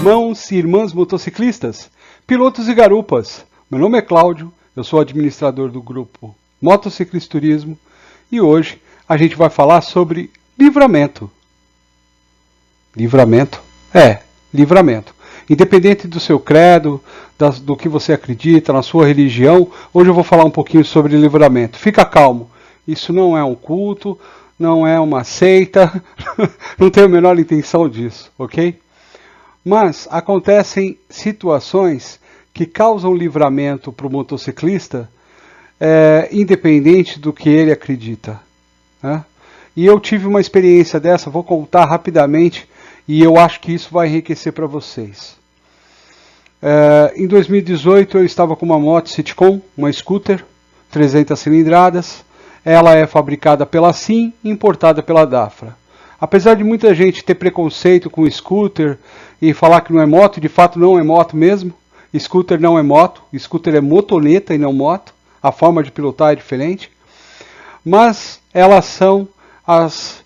Irmãos e irmãs motociclistas, pilotos e garupas, meu nome é Cláudio, eu sou administrador do grupo Motociclisturismo e hoje a gente vai falar sobre livramento. Livramento? Livramento. Independente do seu credo, do que você acredita, na sua religião, hoje eu vou falar um pouquinho sobre livramento. Fica calmo, isso não é um culto, não é uma seita, não tenho a menor intenção disso, ok? Mas acontecem situações que causam livramento para o motociclista, independente do que ele acredita, né? E eu tive uma experiência dessa, vou contar rapidamente, e eu acho que isso vai enriquecer para vocês. Em 2018 eu estava com uma moto Citicon, uma scooter, 300 cilindradas, ela é fabricada pela SIM e importada pela Dafra. Apesar de muita gente ter preconceito com scooter e falar que não é moto, de fato não é moto mesmo. Scooter não é moto, scooter é motoneta e não moto. A forma de pilotar é diferente. Mas elas são as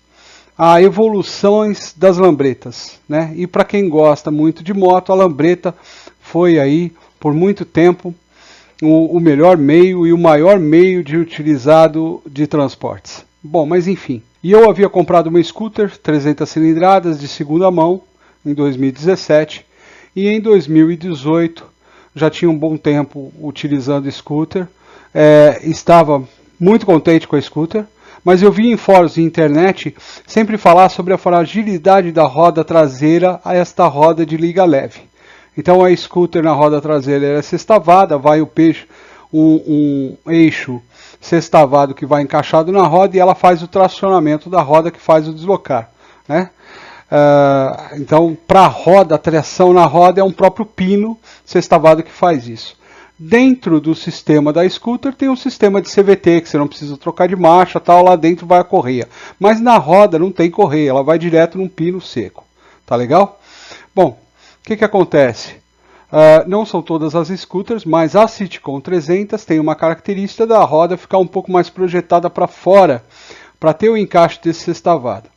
evoluções das lambretas, né? E para quem gosta muito de moto, a lambreta foi aí por muito tempo o melhor meio e o maior meio de utilizado de transportes. Bom, mas enfim. E eu havia comprado uma scooter 300 cilindradas de segunda mão em 2017 e em 2018 já tinha um bom tempo utilizando scooter, estava muito contente com a scooter, mas eu vi em fóruns de internet sempre falar sobre a fragilidade da roda traseira a esta roda de liga leve. Então a scooter na roda traseira é sextavada, vai o peixe, um eixo sextavado que vai encaixado na roda e ela faz o tracionamento da roda que faz o deslocar, né? Então, para a roda, a tração na roda é um próprio pino sextavado que faz isso. Dentro do sistema da scooter tem um sistema de CVT, que você não precisa trocar de marcha, tal, lá dentro vai a correia. Mas na roda não tem correia, ela vai direto num pino seco. Tá legal? Bom, o que acontece? Não são todas as scooters, mas a Citicon 300 tem uma característica da roda ficar um pouco mais projetada para fora, para ter o encaixe desse sextavado.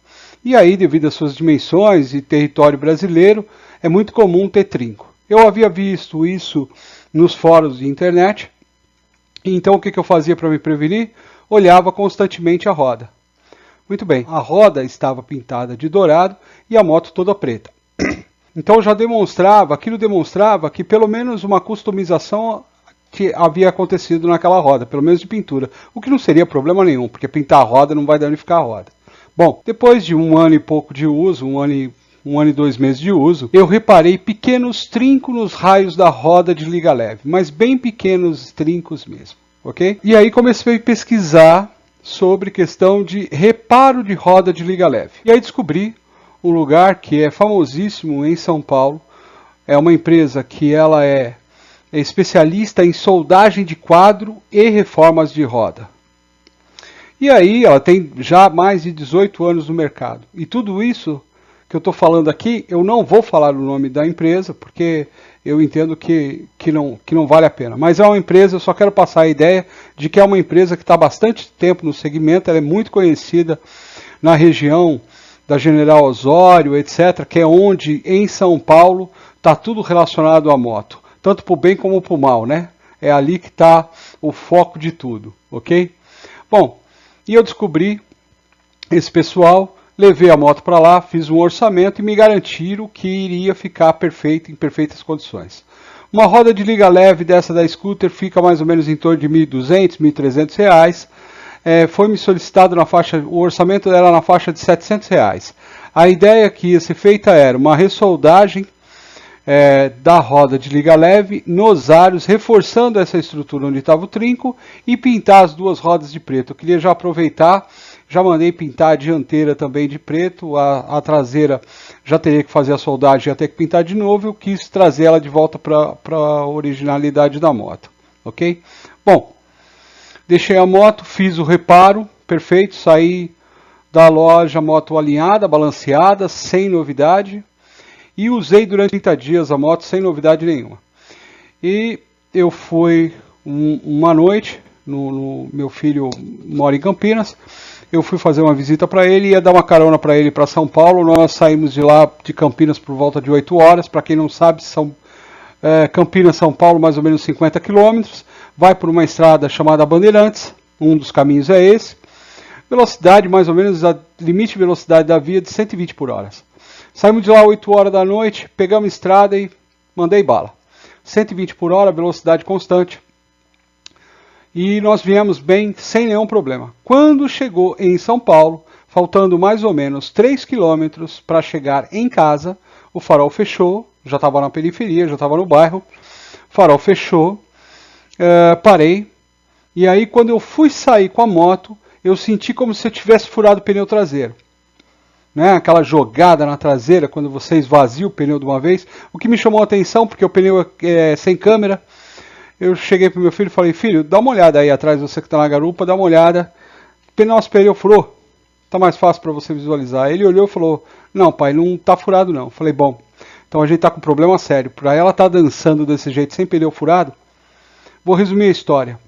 E aí, devido às suas dimensões e território brasileiro, é muito comum ter trinco. Eu havia visto isso nos fóruns de internet, então o que eu fazia para me prevenir? Olhava constantemente a roda. Muito bem, a roda estava pintada de dourado e a moto toda preta. Então aquilo demonstrava que pelo menos uma customização que havia acontecido naquela roda, pelo menos de pintura, o que não seria problema nenhum, porque pintar a roda não vai danificar a roda. Bom, depois de um ano e pouco de uso, um ano e 2 meses de uso, eu reparei pequenos trincos nos raios da roda de liga leve, mas bem pequenos trincos mesmo, ok? E aí comecei a pesquisar sobre questão de reparo de roda de liga leve. E aí descobri um lugar que é famosíssimo em São Paulo, é uma empresa que ela é especialista em soldagem de quadro e reformas de roda. E aí ela tem já mais de 18 anos no mercado. E tudo isso que eu estou falando aqui, eu não vou falar o nome da empresa, porque eu entendo que não vale a pena. Mas é uma empresa, eu só quero passar a ideia de que é uma empresa que está há bastante tempo no segmento, ela é muito conhecida na região da General Osório, etc., que é onde, em São Paulo, está tudo relacionado à moto. Tanto para o bem como para o mal, né? É ali que está o foco de tudo, ok? Bom, e eu descobri esse pessoal, levei a moto para lá, fiz um orçamento e me garantiram que iria ficar perfeito, em perfeitas condições. Uma roda de liga leve dessa da scooter fica mais ou menos em torno de R$ 1.200, R$ 1.300. Foi-me solicitado o orçamento era na faixa de R$ 700. A ideia que ia ser feita era uma ressoldagem da roda de liga leve nos aros, reforçando essa estrutura onde estava o trinco e pintar as duas rodas de preto. Eu queria já aproveitar, já mandei pintar a dianteira também de preto, a traseira já teria que fazer a soldagem, já ter que pintar de novo, eu quis trazer ela de volta para a originalidade da moto, ok? Bom, deixei a moto, fiz o reparo, perfeito, saí da loja, moto alinhada, balanceada, sem novidade, e usei durante 30 dias a moto sem novidade nenhuma. E eu fui uma noite, Meu filho mora em Campinas. Eu fui fazer uma visita para ele, ia dar uma carona para ele para São Paulo. Nós saímos de lá, de Campinas, por volta de 8 horas. Para quem não sabe, Campinas, São Paulo, mais ou menos 50 quilômetros. Vai por uma estrada chamada Bandeirantes, um dos caminhos é esse. Velocidade, mais ou menos, limite de velocidade da via de 120 por hora. Saímos de lá 8 horas da noite, pegamos estrada e mandei bala. 120 por hora, velocidade constante. E nós viemos bem, sem nenhum problema. Quando chegou em São Paulo, faltando mais ou menos 3 quilômetros para chegar em casa, o farol fechou, já estava na periferia, já estava no bairro, farol fechou, parei, e aí quando eu fui sair com a moto, eu senti como se eu tivesse furado o pneu traseiro. Né? Aquela jogada na traseira, quando você esvazia o pneu de uma vez, o que me chamou a atenção, porque o pneu é sem câmera. Eu cheguei pro meu filho e falei, filho, dá uma olhada aí atrás, você que está na garupa, dá uma olhada. Nosso pneu furou, tá mais fácil para você visualizar. Ele olhou e falou, não pai, não tá furado não. Eu falei, bom, então a gente tá com um problema sério. Para ela tá dançando desse jeito, sem pneu furado, vou resumir a história.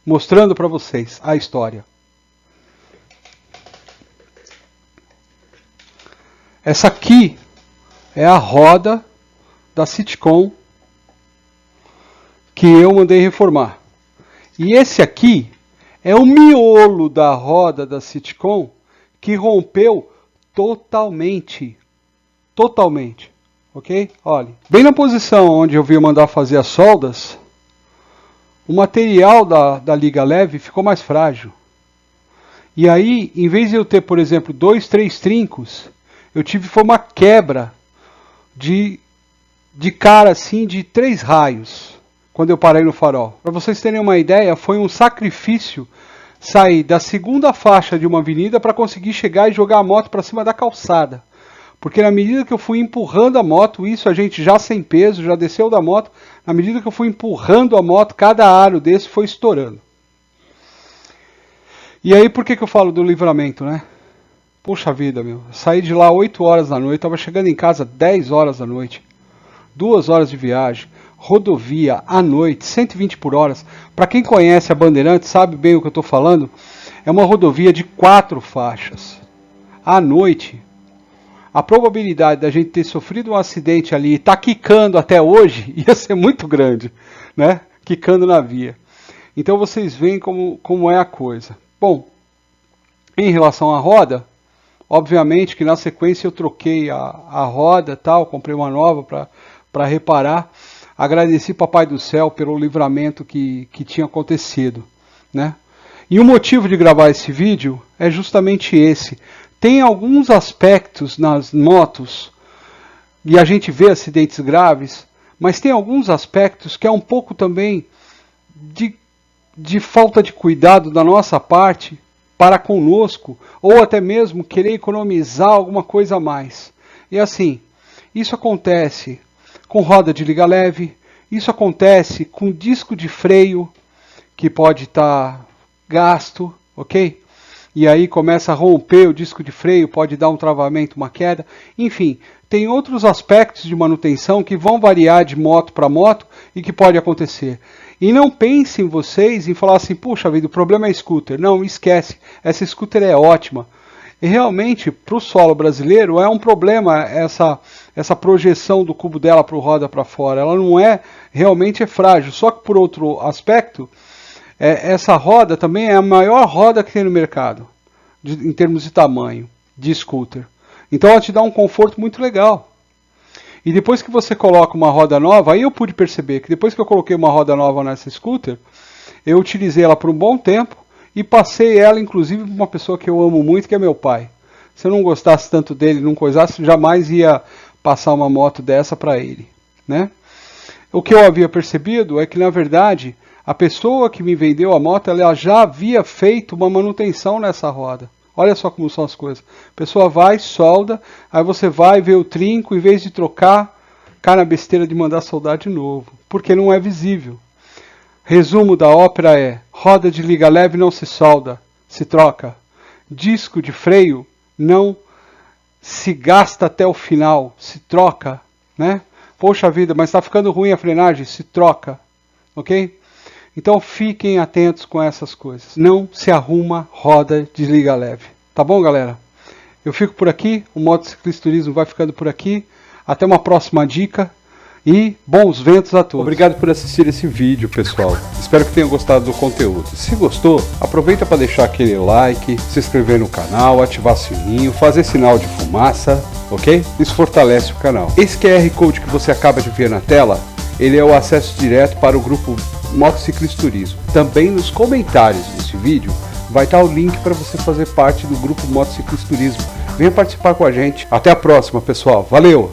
Mostrando para vocês a história. Essa aqui é a roda da Citicon que eu mandei reformar. E esse aqui é o miolo da roda da Citicon que rompeu totalmente. Totalmente. Ok? Olha. Bem na posição onde eu vi mandar fazer as soldas, o material da liga leve ficou mais frágil. E aí, em vez de eu ter, por exemplo, 2, 3 trincos, eu tive foi uma quebra de cara assim de 3 raios. Quando eu parei no farol. Para vocês terem uma ideia, foi um sacrifício sair da segunda faixa de uma avenida para conseguir chegar e jogar a moto para cima da calçada. Porque na medida que eu fui empurrando a moto, isso a gente já sem peso, já desceu da moto, na medida que eu fui empurrando a moto, cada aro desse foi estourando. E aí por que eu falo do livramento, né? Puxa vida, meu. Saí de lá 8 horas da noite, estava chegando em casa 10 horas da noite. 2 horas de viagem. Rodovia à noite, 120 por hora. Para quem conhece a Bandeirantes, sabe bem o que eu estou falando. É uma rodovia de 4 faixas. À noite, a probabilidade da gente ter sofrido um acidente ali e estar quicando até hoje ia ser muito grande, né? Quicando na via. Então vocês veem como é a coisa. Bom, em relação à roda, obviamente que na sequência eu troquei a roda, tal, comprei uma nova para reparar. Agradeci Papai do Céu pelo livramento que tinha acontecido, né? E o motivo de gravar esse vídeo é justamente esse. Tem alguns aspectos nas motos, e a gente vê acidentes graves, mas tem alguns aspectos que é um pouco também de falta de cuidado da nossa parte para conosco, ou até mesmo querer economizar alguma coisa a mais. E assim, isso acontece com roda de liga leve, isso acontece com disco de freio que pode estar gasto, ok? E aí começa a romper o disco de freio, pode dar um travamento, uma queda. Enfim, tem outros aspectos de manutenção que vão variar de moto para moto e que pode acontecer. E não pensem vocês em falar assim, puxa vida, o problema é scooter. Não, esquece, essa scooter é ótima. E realmente, para o solo brasileiro, é um problema essa projeção do cubo dela para o roda para fora. Ela não é, realmente é frágil. Só que por outro aspecto, essa roda também é a maior roda que tem no mercado, em termos de tamanho, de scooter. Então ela te dá um conforto muito legal. E depois que você coloca uma roda nova, aí eu pude perceber que depois que eu coloquei uma roda nova nessa scooter, eu utilizei ela por um bom tempo, e passei ela, inclusive, para uma pessoa que eu amo muito, que é meu pai. Se eu não gostasse tanto dele, não coisasse, jamais ia passar uma moto dessa para ele, né? O que eu havia percebido é que, na verdade, a pessoa que me vendeu a moto, ela já havia feito uma manutenção nessa roda. Olha só como são as coisas. A pessoa vai, solda, aí você vai ver o trinco, em vez de trocar, cai na besteira de mandar soldar de novo, porque não é visível. Resumo da ópera é: roda de liga leve não se solda, se troca. Disco de freio não se gasta até o final, se troca, né? Poxa vida, mas está ficando ruim a frenagem, se troca, ok? Então fiquem atentos com essas coisas. Não se arruma, roda, desliga leve. Tá bom, galera? Eu fico por aqui, o Motociclista Turismo vai ficando por aqui. Até uma próxima dica e bons ventos a todos. Obrigado por assistir esse vídeo, pessoal. Espero que tenham gostado do conteúdo. Se gostou, aproveita para deixar aquele like, se inscrever no canal, ativar o sininho, fazer sinal de fumaça, ok? Isso fortalece o canal. Esse QR Code que você acaba de ver na tela, ele é o acesso direto para o grupo Motociclista Turismo. Também nos comentários desse vídeo vai estar o link para você fazer parte do grupo Motociclista Turismo. Venha participar com a gente. Até a próxima, pessoal. Valeu!